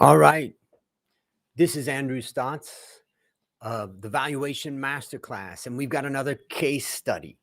All right. This is Andrew Stotts of the Valuation Master Class, and we've got another case study.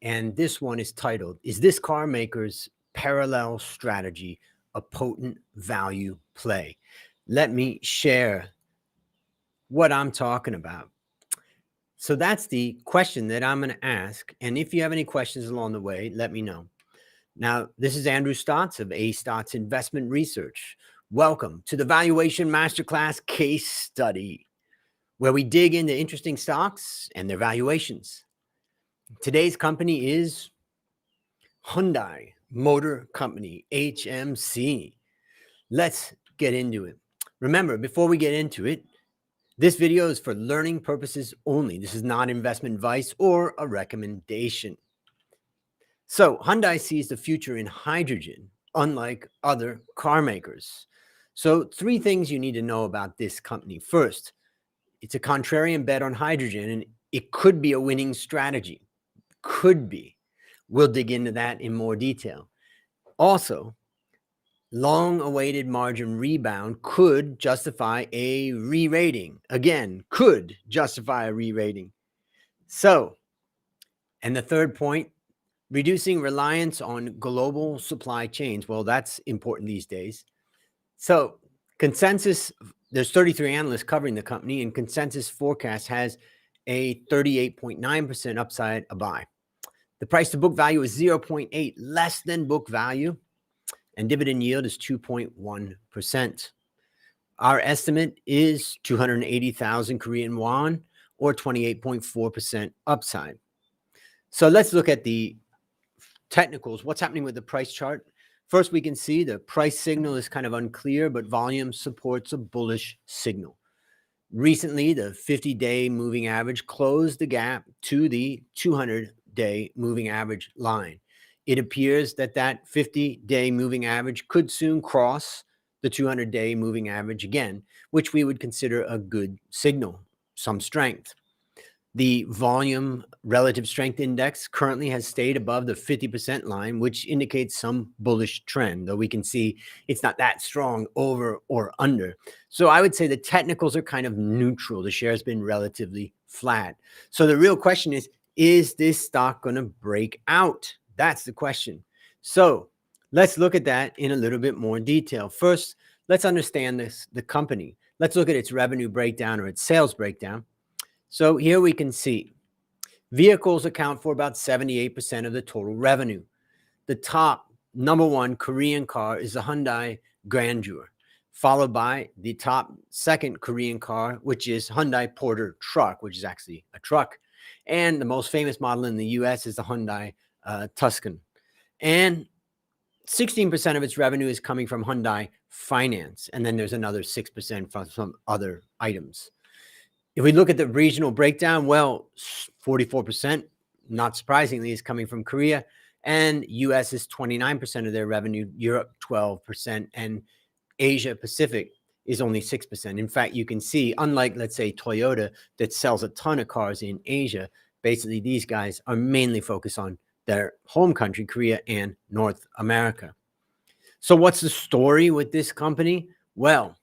And this one is titled, Is This Car Maker's Parallel Strategy a Potent Value Play? Let me share what I'm talking about. So that's the question that I'm going to ask. And if you have any questions along the way, let me know. Now, this is Andrew Stotts of A. Stotts Investment Research. Welcome to the Valuation Masterclass case study, where we dig into interesting stocks and their valuations. Today's company is Hyundai Motor Company, HMC. Let's get into it. Remember, before we get into it, this video is for learning purposes only. This is not investment advice or a recommendation. So Hyundai sees the future in hydrogen, unlike other car makers. So 3 things you need to know about this company. First, it's a contrarian bet on hydrogen, and it could be a winning strategy. Could be. We'll dig into that in more detail. Also, long-awaited margin rebound could justify a re-rating. Again, could justify a re-rating. So, and the third point, reducing reliance on global supply chains. Well, that's important these days. So consensus, there's 33 analysts covering the company, and consensus forecast has a 38.9% upside, a buy. The price to book value is 0.8, less than book value, and dividend yield is 2.1%. Our estimate is 280,000 Korean won, or 28.4% upside. So let's look at the technicals. What's happening with the price chart? First, we can see the price signal is kind of unclear, but volume supports a bullish signal. Recently, the 50-day moving average closed the gap to the 200-day moving average line. It appears that that 50-day moving average could soon cross the 200-day moving average again, which we would consider a good signal, some strength. The volume relative strength index currently has stayed above the 50% line, which indicates some bullish trend, though we can see it's not that strong over or under. So I would say the technicals are kind of neutral. The share has been relatively flat. So the real question is this stock going to break out? That's the question. So let's look at that in a little bit more detail. First, let's understand the company. Let's look at its revenue breakdown or its sales breakdown. So here we can see vehicles account for about 78% of the total revenue. The top number 1 Korean car is the Hyundai Grandeur, followed by the top second Korean car, which is Hyundai Porter truck, which is actually a truck. And the most famous model in the US is the Hyundai Tucson. And 16% of its revenue is coming from Hyundai Finance. And then there's another 6% from some other items. If we look at the regional breakdown, well, 44%, not surprisingly, is coming from Korea, and US is 29% of their revenue, Europe 12%, and Asia Pacific is only 6%. In fact, you can see, unlike, let's say, Toyota that sells a ton of cars in Asia, basically these guys are mainly focused on their home country, Korea and North America. So what's the story with this company? Well,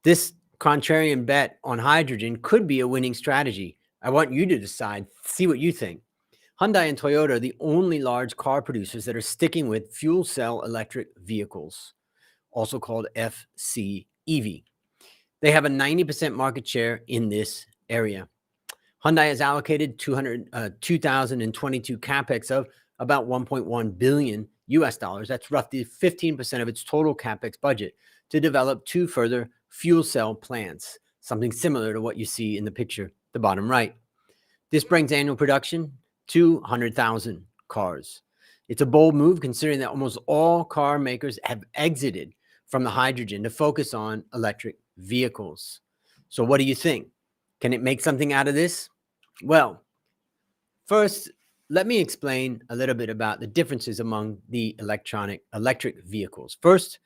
this contrarian bet on hydrogen could be a winning strategy. I want you to decide, see what you think. Hyundai and Toyota are the only large car producers that are sticking with fuel cell electric vehicles, also called FCEV. They have a 90% market share in this area. Hyundai has allocated 2022 capex of about 1.1 billion US dollars. That's roughly 15% of its total capex budget to develop 2 further fuel cell plants, something similar to what you see in the picture, the bottom right. This brings annual production to 100,000 cars. It's a bold move considering that almost all car makers have exited from the hydrogen to focus on electric vehicles. So what do you think? Can it make something out of this? Well, first, let me explain a little bit about the differences among the electric vehicles. First,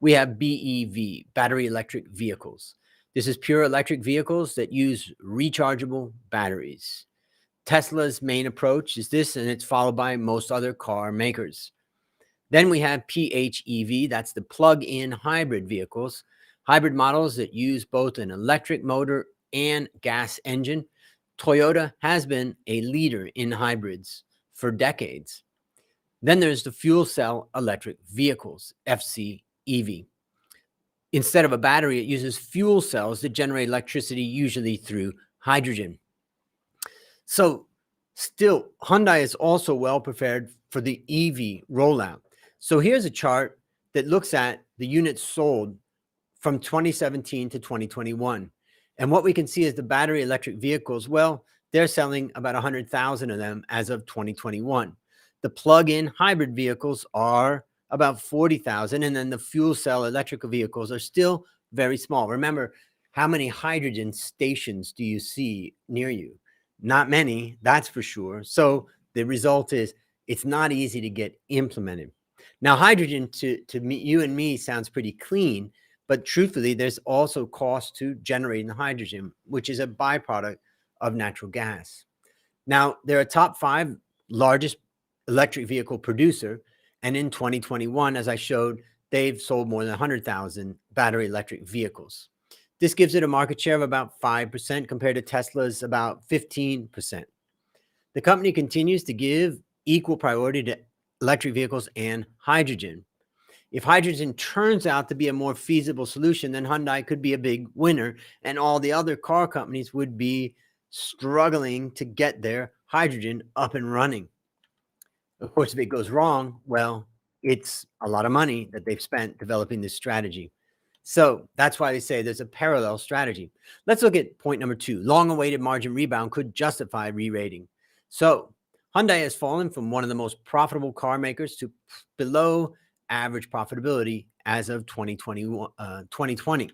we have BEV, battery electric vehicles. This is pure electric vehicles that use rechargeable batteries. Tesla's main approach is this, and it's followed by most other car makers. Then we have PHEV, that's the plug-in hybrid vehicles. hybrid models that use both an electric motor and gas engine. Toyota has been a leader in hybrids for decades. Then there's the fuel cell electric vehicles, FCEV. Instead of a battery, it uses fuel cells that generate electricity, usually through hydrogen. So still, Hyundai is also well prepared for the EV rollout. So here's a chart that looks at the units sold from 2017 to 2021. And what we can see is the battery electric vehicles, well, they're selling about 100,000 of them as of 2021. The plug-in hybrid vehicles are about 40,000, and then the fuel cell electrical vehicles are still very small. Remember, how many hydrogen stations do you see near you? Not many, that's for sure. So the result is it's not easy to get implemented. Now, hydrogen to me, you and me sounds pretty clean, but truthfully, there's also cost to generating hydrogen, which is a byproduct of natural gas. Now, they're a top 5 largest electric vehicle producer. And in 2021, as I showed, they've sold more than 100,000 battery electric vehicles. This gives it a market share of about 5% compared to Tesla's about 15%. The company continues to give equal priority to electric vehicles and hydrogen. If hydrogen turns out to be a more feasible solution, then Hyundai could be a big winner, and all the other car companies would be struggling to get their hydrogen up and running. Of course, if it goes wrong, well, it's a lot of money that they've spent developing this strategy. So that's why they say there's a parallel strategy. Let's look at point number 2. Long-awaited margin rebound could justify re-rating. So Hyundai has fallen from one of the most profitable car makers to below average profitability as of 2020,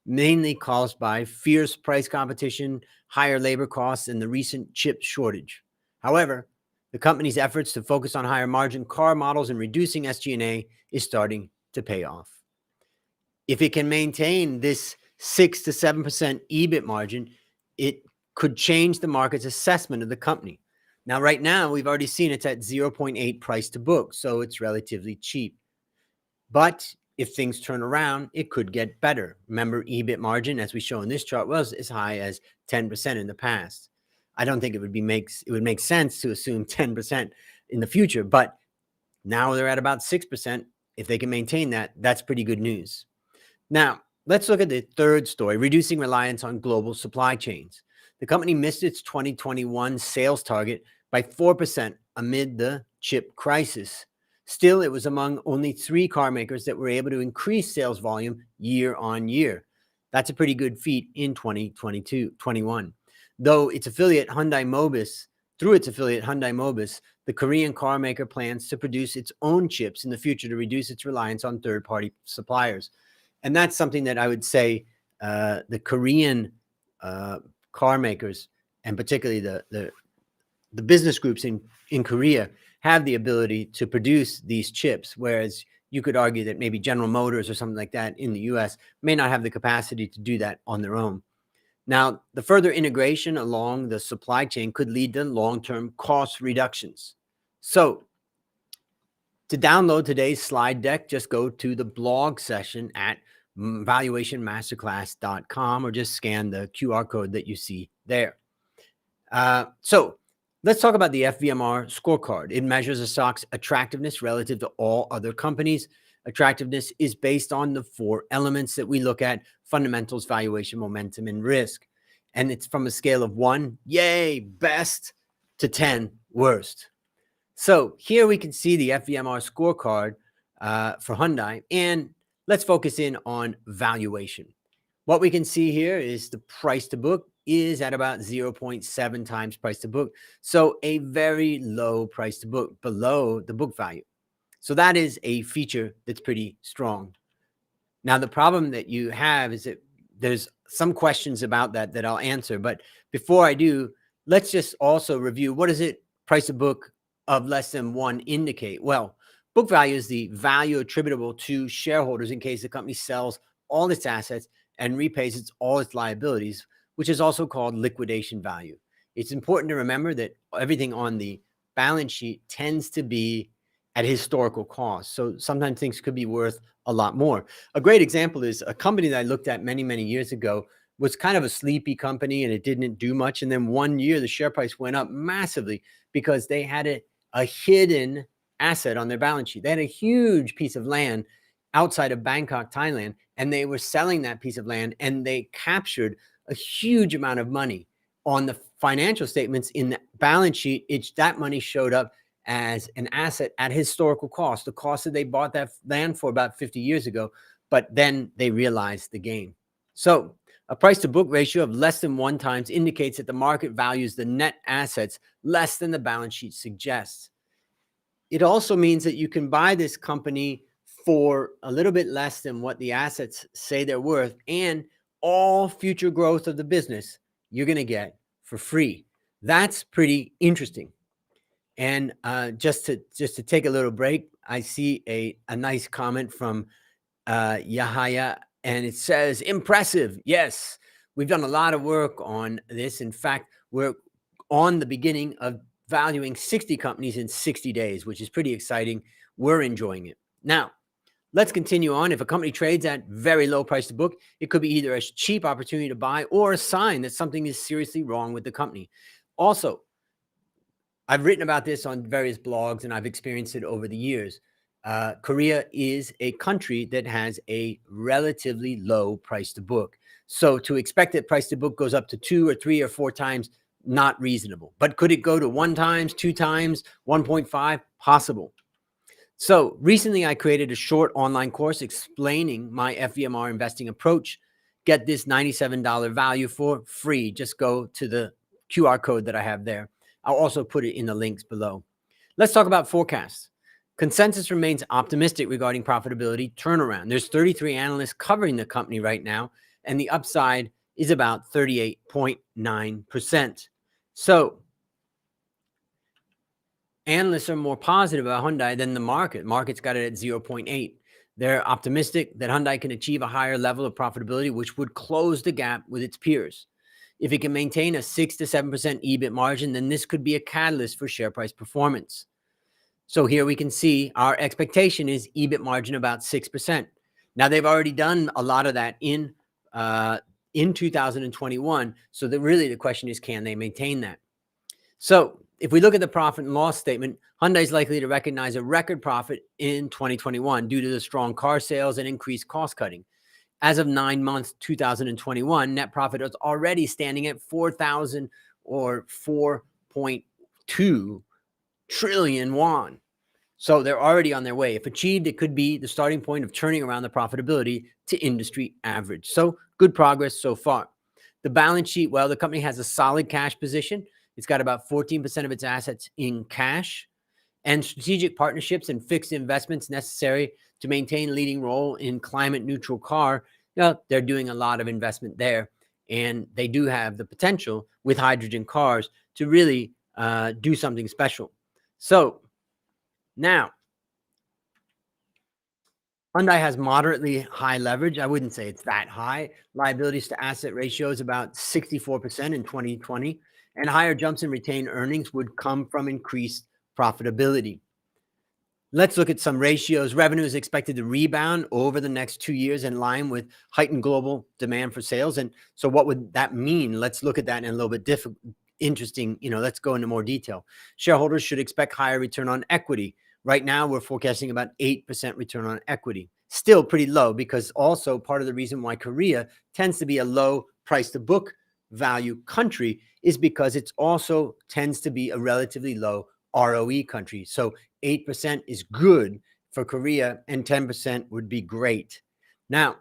mainly caused by fierce price competition, higher labor costs, and the recent chip shortage. However, the company's efforts to focus on higher margin car models and reducing SG&A is starting to pay off. If it can maintain this 6 to 7% EBIT margin, it could change the market's assessment of the company. Now, right now, we've already seen it's at 0.8 price to book, so it's relatively cheap. But if things turn around, it could get better. Remember, EBIT margin, as we show in this chart, was as high as 10% in the past. I don't think it would make sense to assume 10% in the future, but now they're at about 6%. If they can maintain that, that's pretty good news. Now, let's look at the third story, reducing reliance on global supply chains. The company missed its 2021 sales target by 4% amid the chip crisis. Still, it was among only 3 car makers that were able to increase sales volume year on year. That's a pretty good feat in 2021. Though its affiliate Hyundai Mobis, the Korean car maker plans to produce its own chips in the future to reduce its reliance on third-party suppliers. And that's something that I would say the Korean car makers, and particularly the business groups in Korea, have the ability to produce these chips, whereas you could argue that maybe General Motors or something like that in the US may not have the capacity to do that on their own. Now, the further integration along the supply chain could lead to long-term cost reductions. So to download today's slide deck, just go to the blog session at valuationmasterclass.com or just scan the QR code that you see there. So let's talk about the FVMR Scorecard. It measures a stock's attractiveness relative to all other companies. Attractiveness is based on the 4 elements that we look at: fundamentals, valuation, momentum, and risk. And it's from a scale of 1, yay, best, to 10, worst. So here we can see the FVMR Scorecard for Hyundai, and let's focus in on valuation. What we can see here is the price to book is at about 0.7 times price to book. So a very low price to book, below the book value. So that is a feature that's pretty strong. Now, the problem that you have is that there's some questions about that I'll answer. But before I do, let's just also review, what does it price to book of less than 1 indicate? Well, book value is the value attributable to shareholders in case the company sells all its assets and repays all its liabilities, which is also called liquidation value. It's important to remember that everything on the balance sheet tends to be at historical cost. So sometimes things could be worth a lot more. A great example is a company that I looked at many, many years ago was kind of a sleepy company and it didn't do much. And then one year the share price went up massively because they had a hidden asset on their balance sheet. They had a huge piece of land outside of Bangkok, Thailand, and they were selling that piece of land and they captured a huge amount of money on the financial statements. In the balance sheet, that money showed up as an asset at historical cost, the cost that they bought that land for about 50 years ago, but then they realized the gain. So a price to book ratio of less than 1 times indicates that the market values the net assets less than the balance sheet suggests. It also means that you can buy this company for a little bit less than what the assets say they're worth, and all future growth of the business you're going to get for free. That's pretty interesting. And just to take a little break, I see a nice comment from Yahaya, and it says, impressive. Yes, we've done a lot of work on this. In fact, we're on the beginning of valuing 60 companies in 60 days, which is pretty exciting. We're enjoying it. Now, let's continue on. If a company trades at very low price to book, it could be either a cheap opportunity to buy or a sign that something is seriously wrong with the company. Also, I've written about this on various blogs and I've experienced it over the years. Korea is a country that has a relatively low price to book. So to expect that price to book goes up to 2 or 3 or 4 times, not reasonable. But could it go to 1 times, 2 times, 1.5? Possible. So recently I created a short online course explaining my FVMR investing approach. Get this $97 value for free. Just go to the QR code that I have there. I'll also put it in the links below. Let's talk about forecasts. Consensus remains optimistic regarding profitability turnaround. There's 33 analysts covering the company right now, and the upside is about 38.9%. So analysts are more positive about Hyundai than the market. Market's got it at 0.8. They're optimistic that Hyundai can achieve a higher level of profitability, which would close the gap with its peers. If it can maintain a 6 to 7% EBIT margin, then this could be a catalyst for share price performance. So here we can see our expectation is EBIT margin about 6%. Now they've already done a lot of that in 2021. So really the question is, can they maintain that? So if we look at the profit and loss statement, Hyundai is likely to recognize a record profit in 2021 due to the strong car sales and increased cost cutting. As of 9 months, 2021, net profit is already standing at 4,000 or 4.2 trillion won. So they're already on their way. If achieved, it could be the starting point of turning around the profitability to industry average. So good progress so far. The balance sheet, well, the company has a solid cash position. It's got about 14% of its assets in cash, and strategic partnerships and fixed investments necessary to maintain a leading role in climate neutral car. They're doing a lot of investment there, and they do have the potential with hydrogen cars to really do something special. So now, Hyundai has moderately high leverage. I wouldn't say it's that high. Liabilities to asset ratio is about 64% in 2020, and higher jumps in retained earnings would come from increased profitability. Let's look at some ratios. Revenue is expected to rebound over the next 2 years in line with heightened global demand for sales. And so what would that mean? Let's look at that in a little bit interesting. Let's go into more detail. Shareholders should expect higher return on equity. Right now, we're forecasting about 8% return on equity. Still pretty low, because also part of the reason why Korea tends to be a low price to book value country is because it also tends to be a relatively low ROE country. So 8% is good for Korea and 10% would be great. Now,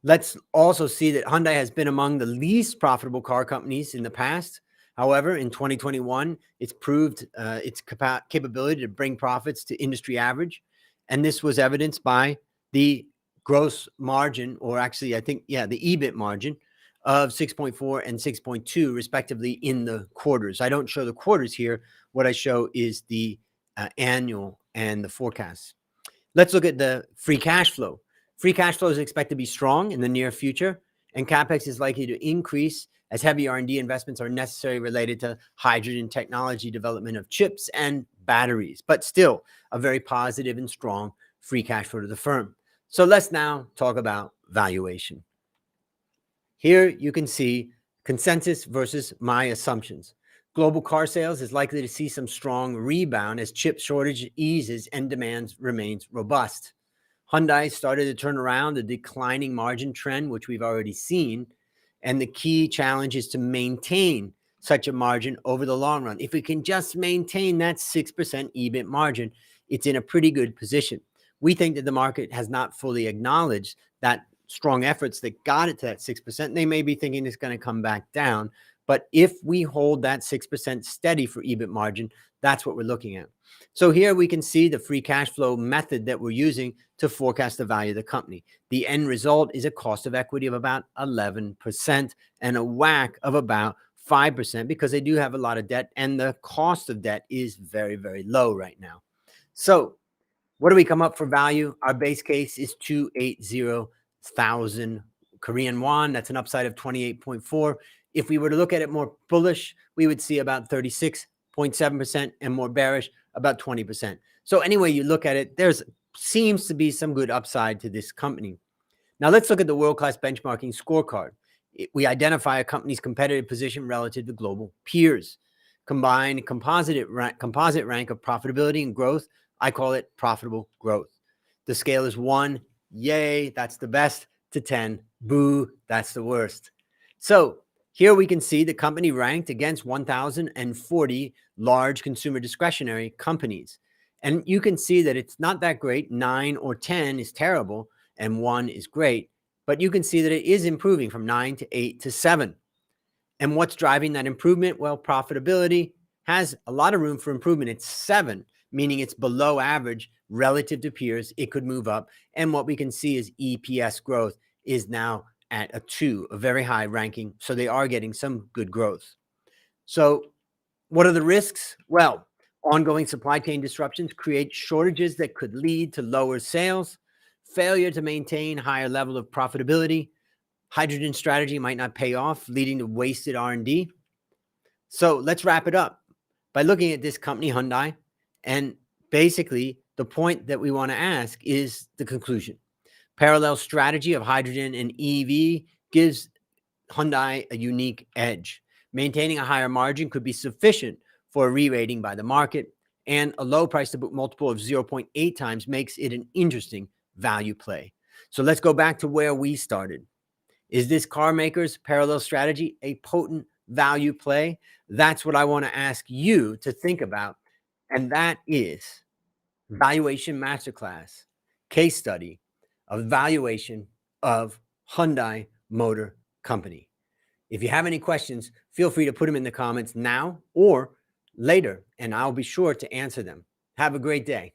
let's also see that Hyundai has been among the least profitable car companies in the past. However, in 2021, it's proved its capability to bring profits to industry average. And this was evidenced by the gross margin, or actually, I think, the EBIT margin of 6.4 and 6.2 respectively in the quarters. I don't show the quarters here. What I show is the annual and the forecast. Let's look at the free cash flow. Free cash flow is expected to be strong in the near future, and CapEx is likely to increase as heavy R&D investments are necessary related to hydrogen technology development of chips and batteries, but still a very positive and strong free cash flow to the firm. So let's now talk about valuation. Here you can see consensus versus my assumptions. Global car sales is likely to see some strong rebound as chip shortage eases and demand remains robust. Hyundai started to turn around the declining margin trend, which we've already seen. And the key challenge is to maintain such a margin over the long run. If we can just maintain that 6% EBIT margin, it's in a pretty good position. We think that the market has not fully acknowledged that strong efforts that got it to that 6%. They may be thinking it's going to come back down. But if we hold that 6% steady for EBIT margin, that's what we're looking at. So here we can see the free cash flow method that we're using to forecast the value of the company. The end result is a cost of equity of about 11% and a WACC of about 5% because they do have a lot of debt and the cost of debt is very, very low right now. So what do we come up for value? Our base case is 280,000 Korean won. That's an upside of 28.4. If we were to look at it more bullish, we would see about 36.7% and more bearish, about 20%. So anyway you look at it, there's seems to be some good upside to this company. Now let's look at the world-class benchmarking scorecard. We identify a company's competitive position relative to global peers. Combined composite rank of profitability and growth, I call it profitable growth. The scale is 1, yay, that's the best, to 10, boo, that's the worst. So here we can see the company ranked against 1,040 large consumer discretionary companies. And you can see that it's not that great. 9 or 10 is terrible and 1 is great. But you can see that it is improving from 9 to 8 to 7. And what's driving that improvement? Well, profitability has a lot of room for improvement. It's 7, meaning it's below average relative to peers. It could move up. And what we can see is EPS growth is now at a 2, a very high ranking. So they are getting some good growth. So what are the risks? Well, ongoing supply chain disruptions create shortages that could lead to lower sales, failure to maintain higher level of profitability. Hydrogen strategy might not pay off, leading to wasted R&D. So let's wrap it up by looking at this company, Hyundai. And basically, the point that we want to ask is the conclusion. Parallel strategy of hydrogen and EV gives Hyundai a unique edge. Maintaining a higher margin could be sufficient for a re-rating by the market, and a low price to book multiple of 0.8 times makes it an interesting value play. So let's go back to where we started. Is this car maker's parallel strategy a potent value play? That's what I want to ask you to think about. And that is Valuation Masterclass case study of valuation of Hyundai Motor Company. If you have any questions, feel free to put them in the comments now or later, and I'll be sure to answer them. Have a great day.